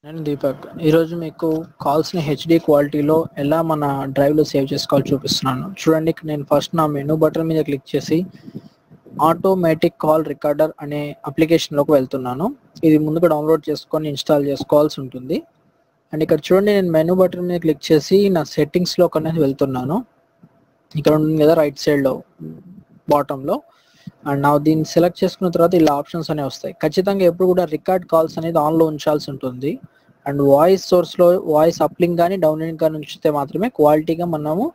నేను దీపక్. ఈరోజు మీకు కాల్స్ని హెచ్డి క్వాలిటీలో ఎలా మన డ్రైవ్లో సేవ్ చేసుకోవాలో చూపిస్తున్నాను. చూడండి, ఇక్కడ నేను ఫస్ట్ నా మెనూ బటన్ మీద క్లిక్ చేసి ఆటోమేటిక్ కాల్ రికార్డర్ అనే అప్లికేషన్లోకి వెళ్తున్నాను. ఇది ముందుగా డౌన్లోడ్ చేసుకొని ఇన్స్టాల్ చేసుకోవాల్సి ఉంటుంది. అండ్ ఇక్కడ చూడండి, నేను మెనూ బటన్ మీద క్లిక్ చేసి నా సెట్టింగ్స్లోకి అనేది వెళ్తున్నాను. ఇక్కడ ఉంటుంది కదా రైట్ సైడ్లో బాటంలో. అండ్ నా దీన్ని సెలెక్ట్ చేసుకున్న తర్వాత ఇలా ఆప్షన్స్ అనేవి వస్తాయి. ఖచ్చితంగా ఎప్పుడు కూడా రికార్డ్ కాల్స్ అనేది ఆన్లో ఉంచాల్సి ఉంటుంది. అండ్ వాయిస్ సోర్స్లో వాయిస్ అప్లింక్ కానీ డౌన్లింక్ కానీ ఉంచితే మాత్రమే క్వాలిటీగా మనము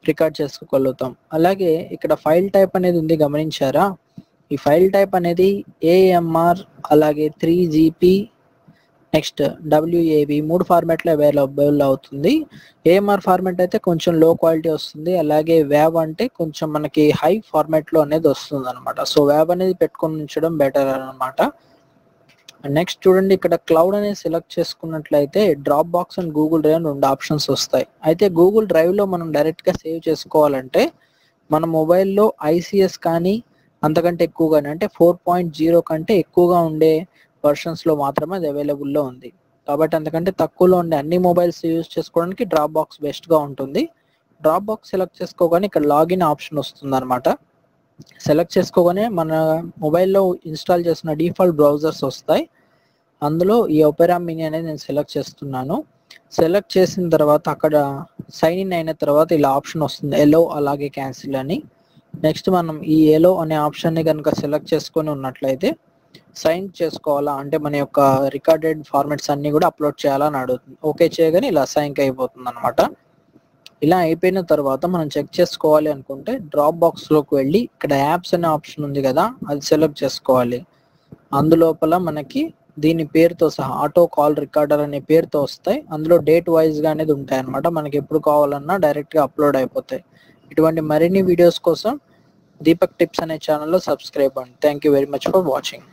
రికార్డ్ చేసుకోగలుగుతాం. అలాగే ఇక్కడ ఫైల్ టైప్ అనేది ఉంది, గమనించారా? ఈ ఫైల్ టైప్ అనేది ఏఎంఆర్, అలాగే 3GP, నెక్స్ట్ WAV 3 ఫార్మాట్లో అవైలబుల్ అవుతుంది. ఏఎంఆర్ ఫార్మాట్ అయితే కొంచెం లో క్వాలిటీ వస్తుంది. అలాగే వ్యావ్ అంటే కొంచెం మనకి హై ఫార్మాట్లో అనేది వస్తుంది అనమాట. సో వ్యావ్ అనేది పెట్టుకొని ఉంచడం బెటర్ అనమాట. నెక్స్ట్ చూడండి, ఇక్కడ క్లౌడ్ అనేది సెలెక్ట్ చేసుకున్నట్లయితే drop box and Google drive 2 options వస్తాయి. అయితే గూగుల్ డ్రైవ్లో మనం డైరెక్ట్గా సేవ్ చేసుకోవాలంటే మన మొబైల్లో ICS కానీ అంతకంటే ఎక్కువ కానీ అంటే 4.0 కంటే ఎక్కువగా ఉండే వర్షన్స్లో మాత్రమే అది అవైలబుల్లో ఉంది. కాబట్టి అంతకంటే తక్కువలో ఉండే అన్ని మొబైల్స్ యూజ్ చేసుకోవడానికి డ్రాప్ బాక్స్ బెస్ట్గా ఉంటుంది. డ్రాప్ బాక్స్ సెలెక్ట్ చేసుకోగానే ఇక్కడ లాగిన్ ఆప్షన్ వస్తుంది అనమాట. సెలెక్ట్ చేసుకోగానే మన మొబైల్లో ఇన్స్టాల్ చేసిన డిఫాల్ట్ బ్రౌజర్స్ వస్తాయి. అందులో ఈ ఒపెరా మినీ అనేది నేను సెలెక్ట్ చేస్తున్నాను. సెలెక్ట్ చేసిన తర్వాత అక్కడ సైన్ ఇన్ అయిన తర్వాత ఇలా ఆప్షన్ వస్తుంది, ఎలో అలాగే క్యాన్సిల్ అని. నెక్స్ట్ మనం ఈ ఎలో అనే ఆప్షన్ని కనుక సెలెక్ట్ చేసుకొని ఉన్నట్లయితే సైన్ చేసుకోవాలా అంటే మన యొక్క రికార్డెడ్ ఫార్మాట్స్ అన్నీ కూడా అప్లోడ్ చేయాలని అడుగుతుంది. ఓకే చేయగానే ఇలా సైన్ అయిపోతుంది అనమాట. ఇలా అయిపోయిన తర్వాత మనం చెక్ చేసుకోవాలి అనుకుంటే డ్రాప్ బాక్స్లోకి వెళ్ళి ఇక్కడ యాప్స్ అనే ఆప్షన్ ఉంది కదా, అది సెలెక్ట్ చేసుకోవాలి. అందులోపల మనకి దీని పేరుతో సహా ఆటో కాల్ రికార్డర్ అనే పేరుతో వస్తాయి. అందులో డేట్ వైజ్గా అనేది ఉంటాయి అనమాట. మనకి ఎప్పుడు కావాలన్నా డైరెక్ట్గా అప్లోడ్ అయిపోతాయి. ఇటువంటి మరిన్ని వీడియోస్ కోసం దీపక్ టిప్స్ అనే ఛానల్లో సబ్స్క్రైబ్ అండి. Thank you very much for watching.